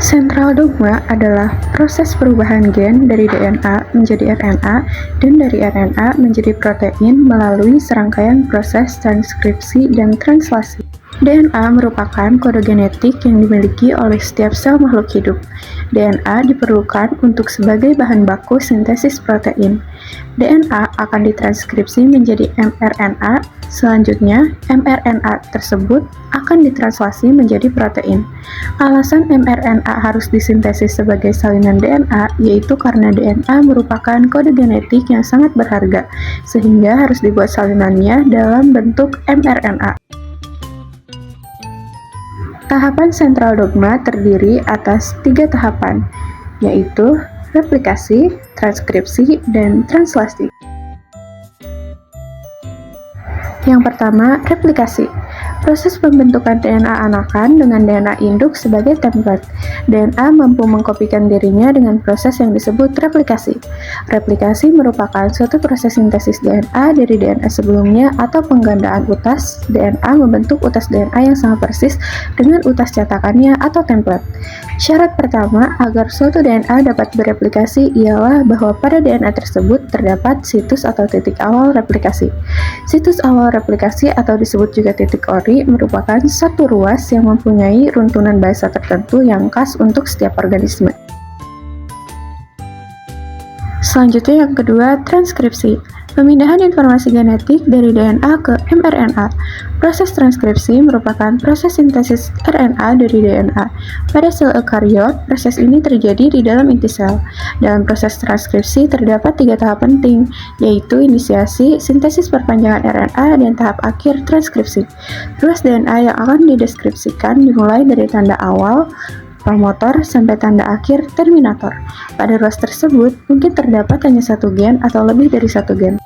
Sentral dogma adalah proses perubahan gen dari DNA menjadi RNA dan dari RNA menjadi protein melalui serangkaian proses transkripsi dan translasi. DNA merupakan kode genetik yang dimiliki oleh setiap sel makhluk hidup. DNA diperlukan untuk sebagai bahan baku sintesis protein. DNA akan ditranskripsi menjadi mRNA. Selanjutnya, mRNA tersebut akan ditranslasi menjadi protein. Alasan mRNA harus disintesis sebagai salinan DNA yaitu karena DNA merupakan kode genetik yang sangat berharga, sehingga harus dibuat salinannya dalam bentuk mRNA. Tahapan sentral dogma terdiri atas 3 tahapan, yaitu replikasi, transkripsi, dan translasi. Yang pertama, replikasi. Proses pembentukan DNA anakan dengan DNA induk sebagai template. DNA mampu mengkopikan dirinya dengan proses yang disebut replikasi. Replikasi merupakan suatu proses sintesis DNA dari DNA sebelumnya atau penggandaan utas. DNA membentuk utas DNA yang sama persis dengan utas cetakannya atau template. Syarat pertama agar suatu DNA dapat bereplikasi ialah bahwa pada DNA tersebut terdapat situs atau titik awal replikasi. Situs awal replikasi atau disebut juga titik ori merupakan satu ruas yang mempunyai runtunan bahasa tertentu yang khas untuk setiap organisme. Selanjutnya yang kedua, transkripsi. Pemindahan informasi genetik dari DNA ke mRNA. Proses transkripsi merupakan proses sintesis RNA dari DNA. Pada sel eukariot, proses ini terjadi di dalam inti sel. Dalam proses transkripsi terdapat 3 tahap penting, yaitu inisiasi, sintesis perpanjangan RNA, dan tahap akhir transkripsi. Ruas DNA yang akan dideskripsikan dimulai dari tanda awal, promotor, sampai tanda akhir terminator. Pada ruas tersebut, mungkin terdapat hanya satu gen atau lebih dari satu gen.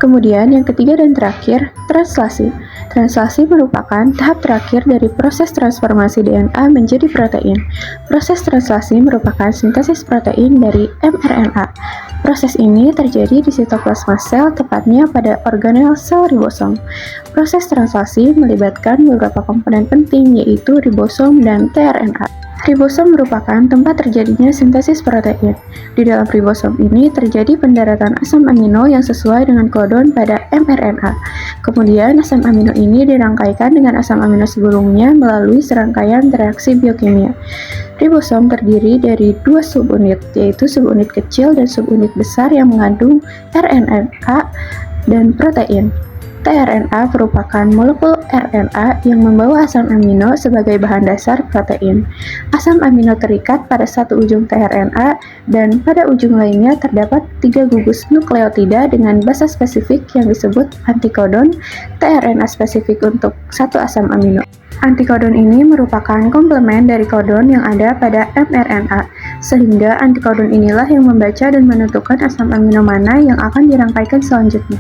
Kemudian yang ketiga dan terakhir, translasi. Translasi merupakan tahap terakhir dari proses transformasi DNA menjadi protein. Proses translasi merupakan sintesis protein dari mRNA. Proses ini terjadi di sitoplasma sel, tepatnya pada organel sel ribosom. Proses translasi melibatkan beberapa komponen penting, yaitu ribosom dan tRNA. Ribosom merupakan tempat terjadinya sintesis protein. Di dalam ribosom ini terjadi pendaratan asam amino yang sesuai dengan kodon pada mRNA. Kemudian asam amino ini dirangkaikan dengan asam amino sebelumnya melalui serangkaian reaksi biokimia. Ribosom terdiri dari 2 subunit, yaitu subunit kecil dan subunit besar yang mengandung RNA dan protein. tRNA merupakan molekul RNA yang membawa asam amino sebagai bahan dasar protein. Asam amino terikat pada satu ujung tRNA dan pada ujung lainnya terdapat 3 gugus nukleotida dengan basa spesifik yang disebut antikodon. tRNA spesifik untuk satu asam amino. Antikodon ini merupakan komplement dari kodon yang ada pada mRNA, sehingga antikodon inilah yang membaca dan menentukan asam amino mana yang akan dirangkaikan selanjutnya.